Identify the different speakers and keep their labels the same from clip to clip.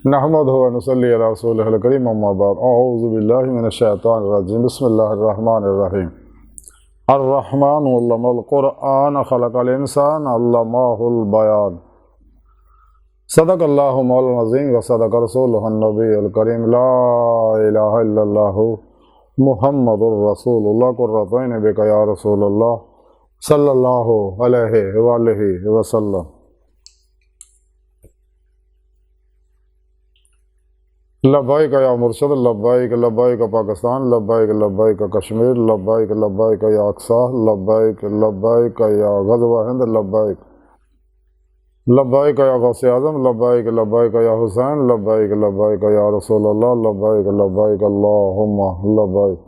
Speaker 1: नहमदुहु व नुसल्ली अला रसूलिहिल करीम अम्मा बाद अऊज़ु बिल्लाहि मिनश शैतानिर रजीम बिस्मिल्लाहिर रहमानिर रहीम अर्रहमानु अल्लमल कुरआन खलक़ल इंसान अल्लमाहुल बयान सदक़ल्लाहु मौलाना अज़ीम व सदक़ रसूलुहुन नबियुल करीम ला इलाहा इल्लल्लाहु मुहम्मदुर रसूलुल्लाह कुर्रतु ऐनि बिका या रसूलल्लाह सल्लल्लाहु अलैहि वसल्लम। लब्बाइक या मुर्शद लब्बाइक लब्बाइक पाकिस्तान लब्बाइक लब्बाइक कश्मीर लब्बाइक लब्बाइक या अक्सा लब्बाइक लब्बाइक या गज़वा हिंद लब्बाइक लब्बाइक या गौसे आज़म लब्बाइक लब्बाइक या हुसैन लब्बाइक लब्बाइक या रसूलल्लाह लब्बाइक लब्बाइक अल्लाहुम्मा लब्बाइक।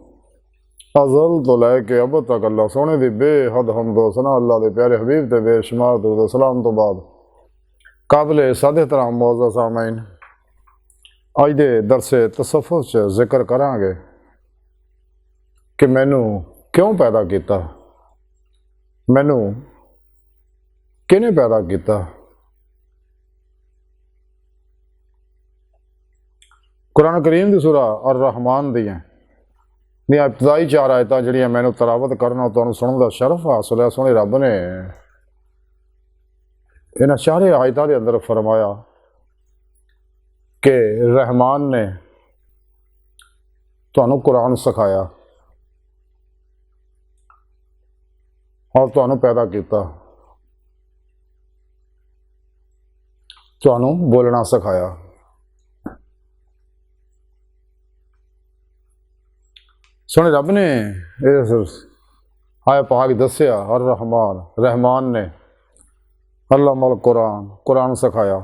Speaker 1: अज़ल तो लैके अब तक अल्लाह सोने दी बेहद हमदो सना अल्लाह दे प्यारे हबीब ते बेशुमार दुरूद सलाम तो बाद काबिल सादे तरह मौज़ूद सामईन अज दे दरसे तसव्वुफ़ च जिक्र करांगे कि मैनू क्यों पैदा किया, मैनू किने पैदा किया। कुरान करीम की सूरा अर-रहमान दियां इब्तदाई 4 आयतां जिहड़ियां मैनू तलावत करना तुहानूं सुनने का शरफ हासिल है। सोहणे रब ने इन्हां 4 आयतां दे अंदर फरमाया कि रहमान ने तुहानूं कुरान सिखाया और तुहानूं पैदा किया, तुहानूं बोलना सिखाया। सोहणे रब ने इस आया पाक दस्या हर रहमान ने अल्लामल कुरान कुरान सिखाया,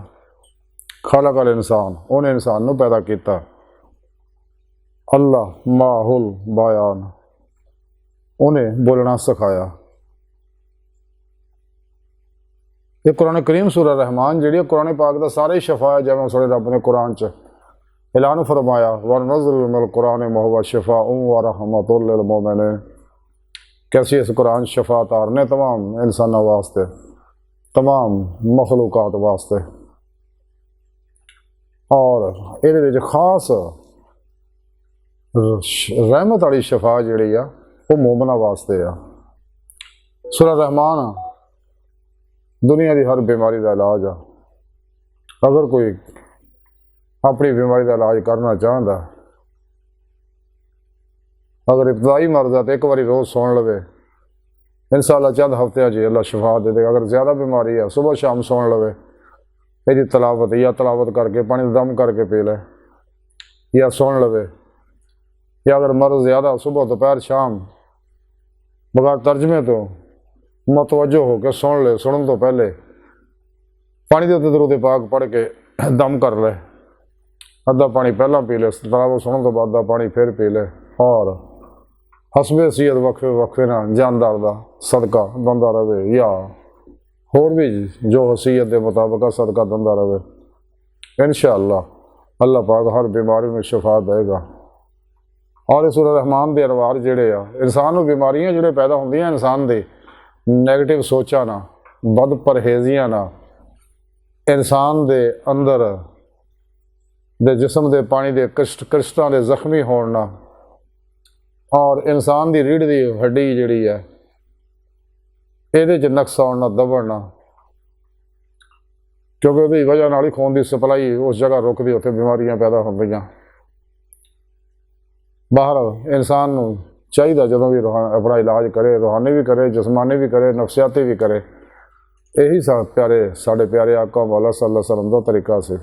Speaker 1: खलक़ल इंसान उन्हें इंसान नूं पैदा किया, अल्लाह माहुल बयान उन्हें बोलना सिखाया। ये कुरान करीम सूरा रहमान जी कुरान पाक का सारा ही शफा है। जिवें सोहणे रब ने कुरान च ऐलान फरमाया वनज़्ज़िलु मिनल कुरानि मा हुवा शिफ़ाउन व रहमतुल लिल मुमिनीन। कैसी इस कुरान शफा तारने तमाम इंसानों वास्ते, तमाम मखलूकात वास्ते, और ये खास रहमत वाली शफा जी वो मोमना वास्ते आ। सूरा रहमान दुनिया की हर बीमारी का इलाज आ। अगर कोई अपनी बीमारी का इलाज करना चाहता, अगर इब्तदाई मर्ज है तो एक बारी रोज़ सुन लवे, इंशाअल्लाह चंद हफ्ते जी अल्लाह शफा दे देगा। अगर ज़्यादा बीमारी है सुबह शाम सुन लवे, यदि तलावत या तलावत करके पानी दम करके पी ले या सुन लवे, या अगर मर्ज ज़्यादा सुबह दोपहर शाम बगैर तर्जमे तो मतवजो होकर सुन ले, सुनने तो पहले पानी के उत्ते दरूद पाक पढ़ के दम कर ले, अद्धा पानी पहला पी ले, तलावत सुनने तो बाद अद्धा पानी फिर पी ले, और हसबे सीयत वक्फे वक्फे ना जानदार का सदका बंदा रहे या होर भी जो हसीयत के मुताबिक सदका दंदा रहे। इंशाअल्लाह अल्लाह पाक हर बीमारी में शफा देगा। और इस सूरह रहमान के अरवार जोड़े आ इंसान को बीमारियां जो पैदा होंदियां इंसान की नैगेटिव सोचा ना, बद परहेजियां ना, इंसान के अंदर दे जिसम के पानी के क्रिस्टलों के जख्मी होना, और इंसान की रीढ़ की हड्डी जी है ये नक्स आना दबड़ना, क्योंकि उसकी वजह नाल ही खून की सप्लाई उस जगह रुकती, उत्थे बीमारियां पैदा होंदियां। बाहर इंसान को चाहिए जो भी अपना इलाज करे, रूहानी भी करे, जिसमानी भी करे, नफसियाती भी करे, यही साढ़े प्यारे आका मौला सल्लल्लाहु अलैहि वसल्लम का तरीका से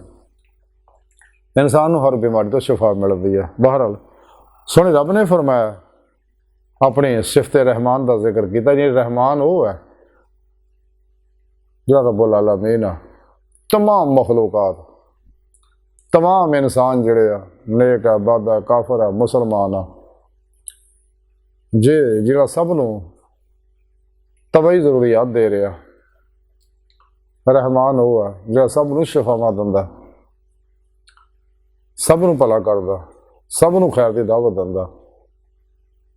Speaker 1: इंसान को हर बीमारी तो शफा मिलती है। बहरहाल सोहणे रब ने फरमाया अपनी सिफत रहमान का जिक्र किया जी रहमान वो है जो रब्बुल आलमीन आ। तमाम मखलूकात, तमाम इंसान जोड़े आ नेक है, बद है, काफर है, मुसलमान आ, जे जिहड़ा सबनों तबई जरूरियात दे रहा, रहमान वो है जो सबनों शफावां दिंदा, सबनों भला करदा, सबनों खैर की दावत दिंदा,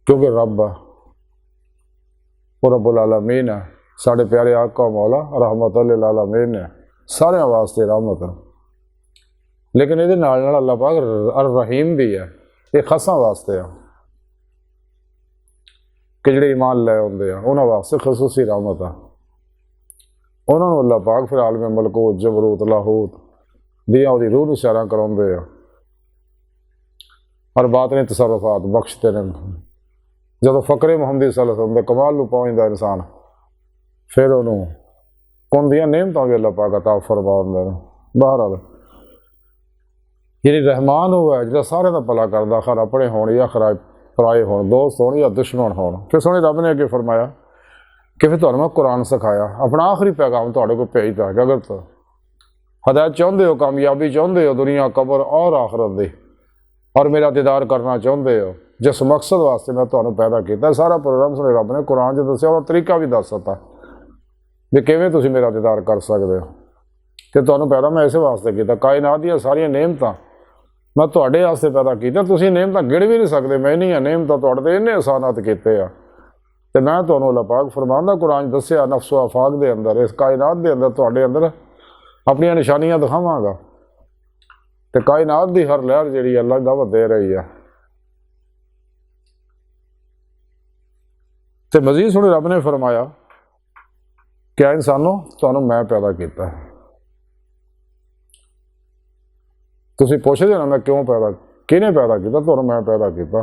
Speaker 1: क्योंकि रब है वो रब्बुल आलमीन है। साढ़े प्यारे आका मौला रहमतुल लिल आलमीन है, सारे वास्ते रहमत है। लेकिन ये अल्लाह पाक अर रहीम भी है, ये खासा वास्ते आ कि ਜਿਹੜੇ ईमान लै आते हैं उन्होंने वास्ते खसूसी रहमत आ। उन्होंने अल्लाह पाक फिर आलम मलकूत जबरूत लाहूत दियाँ वो रूह में सैर कराते हैं और बात ने तसरफात बख्शते हैं। जो फकरे मुहम्मदी सल्लल्लाहु अलैहि वसल्लम के कमाल में पहुँचता इंसान फिर उन्होंने कौन दियाँ नेमतां भी अल्लाह पाक अता फरमाते हैं। बहरहाल यानी रहमान हुआ है जो सारे का भला करता, खर अपने होने या खरा पराए हो, दोस्त हो या दुश्मन हो। फिर सोने रब ने अगे फरमाया कि फिर तुहानू मैं कुरान सिखाया, अपना आखिरी पैगाम तुहाडे को भेजता है। अगर तो हदायत चाहते हो, कामयाबी चाहते हो दुनिया कबर और आखिरत दी, और मेरा दीदार करना चाहते हो, जिस मकसद वास्ते मैं तुहानू पैदा किया, सारा प्रोग्राम सोने रब ने कुरान च दस्या और तरीका भी दस दिता भी किवें तुसीं मेरा दीदार कर सकते हो। तो तुहानू पैदा मैं इस वास्ते किया, कायनात दी सारियां नेमतां मैं तुहाडे वास्ते पैदा किया, तुसीं नेमतां गिण भी नहीं सकते। मैं नहीं नेमतां तुहाडे ते इन्ने एहसानात कीते आ, ते मैं तुहानू अल्लाह पाक फरमांदा कुरान दस्या नफ्स आफाक दे अंदर, इस कायनात दे अंदर तुहाडे अंदर अपनियां निशानियां दिखावांगा, ते कायनात दी हर लहर जिहड़ी अल्लाह दावत दे रही है। ते मजीद सुने रब ने फरमाया क्या इंसानों तुहानू मैं पैदा किया। तुसीं पुछदे ना मैं क्यों पैदा, किहने पैदा किया, तुहानू मैं पैदा किया,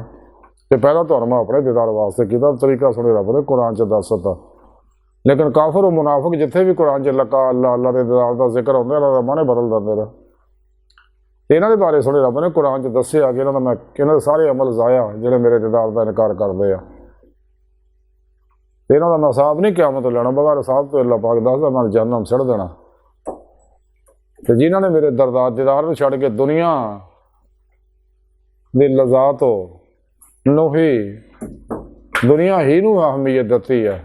Speaker 1: ते पहला तुहानू मैं अपने दीदार वास्ते किया। तरीका सुने रब ने कुरान च दस दिता। लेकिन काफिर और मुनाफिक जिथे भी कुरान च लका अल्लाह अल्लाह के दीदार का जिक्र होंदा इन्हां दा मन बदल दिंदे ने। इन्हां दे बारे सुने रब ने कुरान च दस्सिया कि इन्हां दे सारे अमल जाया जिहड़े मेरे दीदार का इनकार करते हैं। इन्हां दा मैं हिसाब नहीं क़यामत लैना, बगैर हिसाब तो अल्लाह पाक दसदा मैं जहन्नम सड़ देना। तो जिन्होंने मेरे दरदार दीदार छड़ के दुनिया की लजात ही दुनिया ही नूं अहमियत दी है,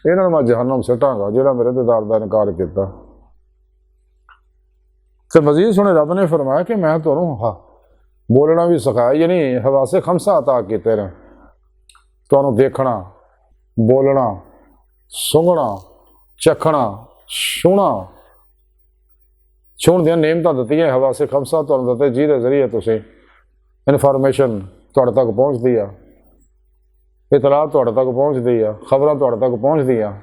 Speaker 1: इन्होंने मैं जहन्नम सटांगा जिहड़ा मेरे दीदार का इनकार किया। तो मजीद सुने रब ने फरमाया कि मैं तुहानू बोलना भी सिखाया, यानी हवासे खमसा अता कीते ने, तुहानू देखना बोलना सूंघना चखना छूना छूण दियां नेमतां दित्तियां। हवासे खमसा तुहानू दित्ते जिहदे जरिए तुसीं इनफॉर्मेशन तुहाडे तक पहुँचती है, इतला तुहाडे तक पहुँचती है, खबरां तुहाडे तक पहुँचती हैं।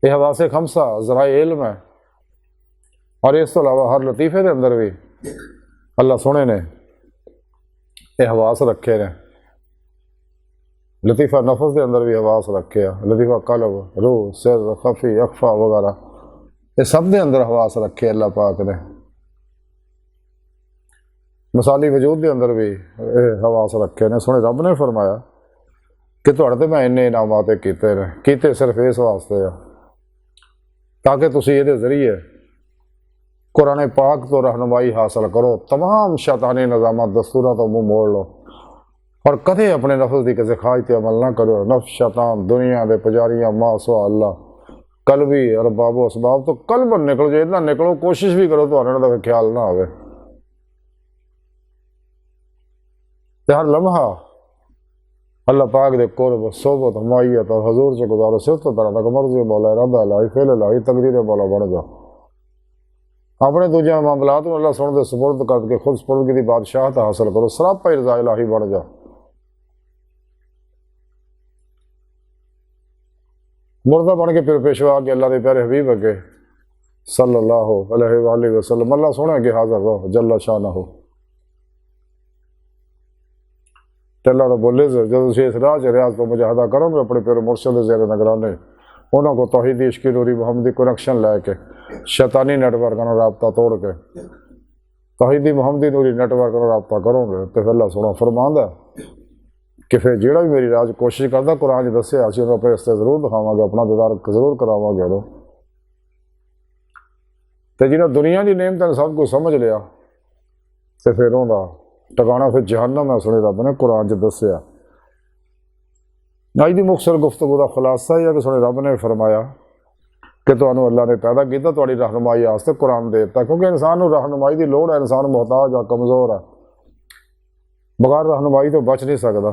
Speaker 1: यह हवासे खमसा ज़राए इल्म है। और इस तो अलावा हर लतीफ़े के अंदर भी अल्लाह सोने ने यह हवास रखे ने। लतीफ़ा नफस के अंदर भी हवास रखे है, लतीफ़ा कल्ब रूह सिर खफी अखफा वगैरह ये सब के अंदर हवास रखे अल्लाह पाक ने। मिसाली वजूद के अंदर भी हवास रखे ने। सोने रब ने फरमाया कि तुहाडे ते मैं इन्ने इनामात कीते सिर्फ इस वास्ते आ ताकि तुसीं इहदे जरिए कुरान पाक तो रहनुमाई हासिल करो, तमाम शैतानी निज़ामात दस्तूरां तो मुँह मोड़ लो और कदे अपने नफ्स की किसी ख्वाहिश पर अमल ना करो। नफ्स शैतान दुनिया के पुजारियां मां सुआ अल्लाह कल्बी और बाबो असबाब तो कल्ब निकलो, जो इतना निकलो कोशिश भी करो तो उन्होंने ख्याल ना आवे। हर लम्हा अल्लाह पाक दे कुर्ब सोबत हमायत और हजूर से गुजारो, सिर्फ तो तरह तक मर्जी मौला इरादा लाई फेल लाई तकदीर मौला बन जाओ। अपने दूजे मामलात में अल्लाह सुन दे सुपुर्द करके खुद सुपुर्दगी की बादशाहत हासिल करो, सरापा ही रज़ा इलाही बन जाओ। मुर्दा बन के फिर पेशवा के अल्लाह के प्यारे हबीब अगे सल्लल्लाहु अलैहि वसल्लम अल्लाह सोने अगे हाजिर रहो जल्ला शाना हो। अल्लाह तो बोले जो इस राह च रियाज तो मुजाहदा करोगे अपने प्यारे मुर्शद ज़ेर नगराने उन्होंने को तौहीदी इश्की नूरी मुहम्मदी कनेक्शन लैके शैतानी नेटवर्क का रबता तोड़ के तौहीदी मुहम्मदी नूरी नेटवर्क का रबता करोगे तो फिर अल्लाह सोना फरमांदा कि फिर जो भी मेरी राज कोशिश करता कुरान दस्या असीं अपने रस्ते जरूर दिखावांगे, अपना दीदार जरूर करावांगे। तो जिन्हें दुनिया की नेमत ने सब कुछ समझ लिया तो फिर उनका टकाना फिर जहन्नम है। सुने रब ने कुरान च दस्या। अज की मुख्तसर गुफ्तगू का खुलासा यह है कि सुने रब ने फरमाया कि तुहानू अल्लाह ने पैदा किया तुहाडी रहनुमाई वास्ते कुरान दे दिता, क्योंकि इंसान को रहनुमाई की लोड़ है, इंसान मोहताज है कमज़ोर है, बगैर रहनुमाई तो बच नहीं सकता।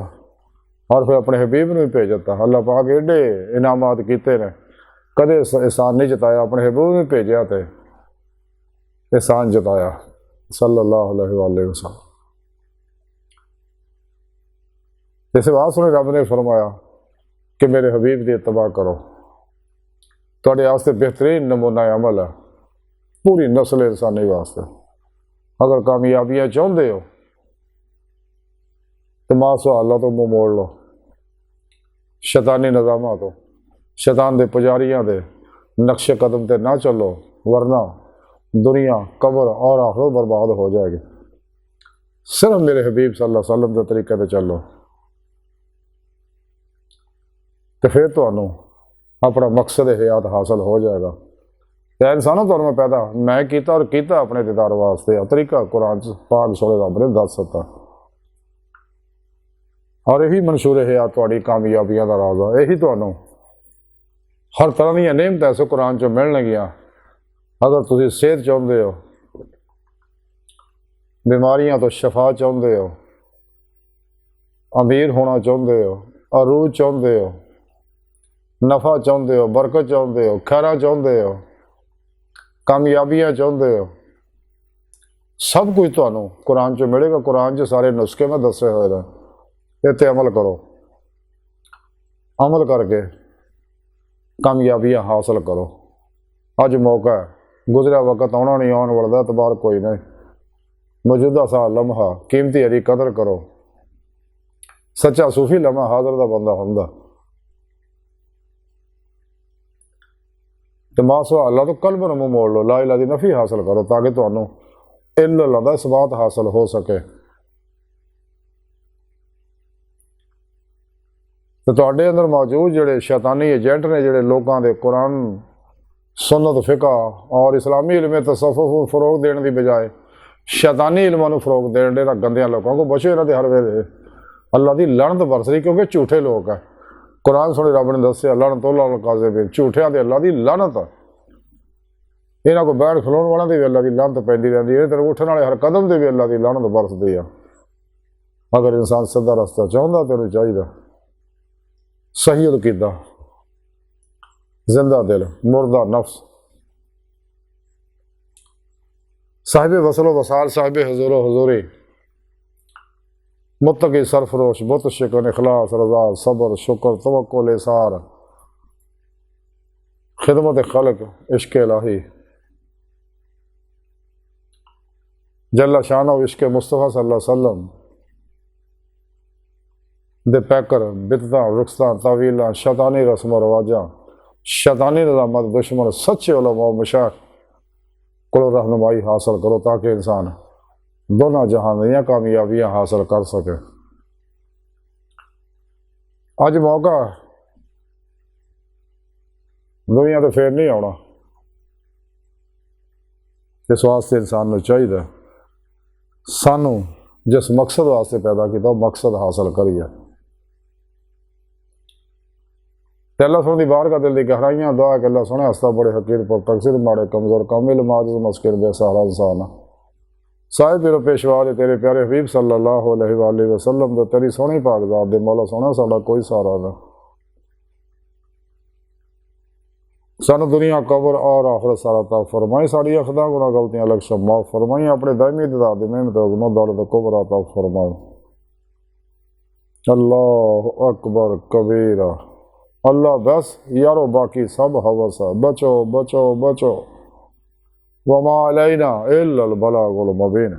Speaker 1: और फिर अपने हबीब ने भेज दिता। अल्लाह पाक एडे इनामात किए ने, कदे एहसान नहीं जताया, अपने हबीब ने भेजा तो एहसान जताया। सल्लल्लाहु अलैहि वसल्लम। इस बात सुने रब ने फरमाया कि मेरे हबीब की इत्तबा करो, तुहाडे वास्ते बेहतरीन नमूना अमल है पूरी नस्ल इंसानी वास्ते। अगर कामयाबियां चाहते हो तो मासो अल्लाह तो मुँह मोड़ लो, शैतानी निज़ामां तो, शैतान के पुजारियों के नक्शे कदम ते ना चलो, वरना दुनिया कब्र और आखिरत बर्बाद हो जाएगी। सिर्फ मेरे हबीब सल्लल्लाहु अलैहि वसल्लम के तरीके से चलो तो फिर तुहानू अपना मकसद हयात हासिल हो जाएगा। तो इंसानों तुहानू मैं पैदा मैं किया और किया अपने दीदार वास्ते, तरीका कुरान पाक सोने रब ने दस दिता, और यही मंशूर हयात तुहाडी कामयाबियां का राज है। यही तुहानू हर तरह दी नेमत इस कुरान चो मिलणगियां। अगर तुसीं सेहत चाहते हो, बीमारियां तो शफा चाहते हो, अमीर होना चाहते हो, अरूज चाहते हो, नफा चाहते हो, बरकत चाहते हो, खैरा चाहते हो, कामयाबियां चाहते हो, सब कुछ तुहानू कुरान चो मिलेगा। कुरान च सारे नुस्खे में दसे हुए हैं, इत्ते अमल करो, अमल करके कामयाबियां हासिल करो। अज मौका है, गुजरा वक्त आना नहीं, आने वाला एतबार कोई नहीं। मौजूदा सा लम्हा कीमती हरी कदर करो। सच्चा सूफी लम्हा हाजर का बंदा होंदा। तो मासो अल्लाह तो कल्ब नूं मोड़ लो, ला इलाहा दी नफी हासिल करो, ताकि तुहानू इल्ल दा इसबात हासिल हो सके। तो तुहाडे अंदर मौजूद जिहड़े शैतानी एजेंट ने, जिहड़े लोगों के कुरान सुन्नत फिका और इस्लामी इल्म तसव्वुफ को फरोग देने की बजाय शैतानी इल्मां नूं फरोग देण दे गंदियां लोगों को बचो। इन्हां दे हर वेले अल्लाह की लानत बरस रही, क्योंकि झूठे लोग है। कुरान सुने रब ने दस्सिया लानतुल्लाह काज़िबीन, झूठियां दे अल्लाह की लानत। इन्हां को बैठ खलोण वालों की भी अल्लाह की लानत पैंदी रहिंदी है, तेरे उठण वाले हर कदम से भी अल्लाह की लानत बरसदी है। अगर इंसान सीधा रस्ता चाहता तो उन्हें चाहिए सही अकीदा, जिंदा दिल, मुर्दा नफ्स, साहिब वसलो वसाल, साहिब हजूर हजूरी, मुत्तकी सरफरोश, बुत शिकन, इखलास, रजा, सब्र, शुक्र, तवक्कुल, इसार, खिदमत खल्क, इश्क इलाही, जल्ला शानो, इश्क मुस्तफ़ा सल्लल्लाहु अलैहि वसल्लम दे पैकर, बिदतां, रुखसां, तावीलां, शैतानी रस्म रवाजां, शैतानी निज़ामात, दुश्मन, सच्चे उलमा मशाइख को रहनुमाई हासिल करो, ताकि इंसान दोनों जहान दी कामयाबियां हासिल कर सके। अज मौका दुनिया तो फिर नहीं आना। इस वास्ते इंसान को चाहिए सानू जिस मकसद वास्ते पैदा किया वो मकसद हासिल करिए। अल्लाह सुन बाहर का दिल की गहराइयां दुआ कि अल्लाह सुने हस्ता बड़े हकीर पर तकसीर माड़े कमजोर कामिल माजिज मस्किन बेसहारा इंसान साहिब पीरो पेशवा दे तेरे प्यारे हबीब सल्लल्लाहु अलैहि वसल्लम दे तेरी सोहनी पाक ज़ात दे मौला सोना साडा कोई सहारा नहीं। सानू दुनिया कब्र और आखिरत सारा ता फरमाई, साड़ी अखदा गुनाह गलतियां लक्ष्य माफ फरमाई, अपने दायमी दीदार दी मेहनत गुनाह दौलत कुबरा ता फरमाई। अल्लाह अकबर कबीरा, अल्लाह बस यारो बाकी सब हवस है। बचो बचो बचो, वमा अलैना इल्लल बलागुल मुबीन।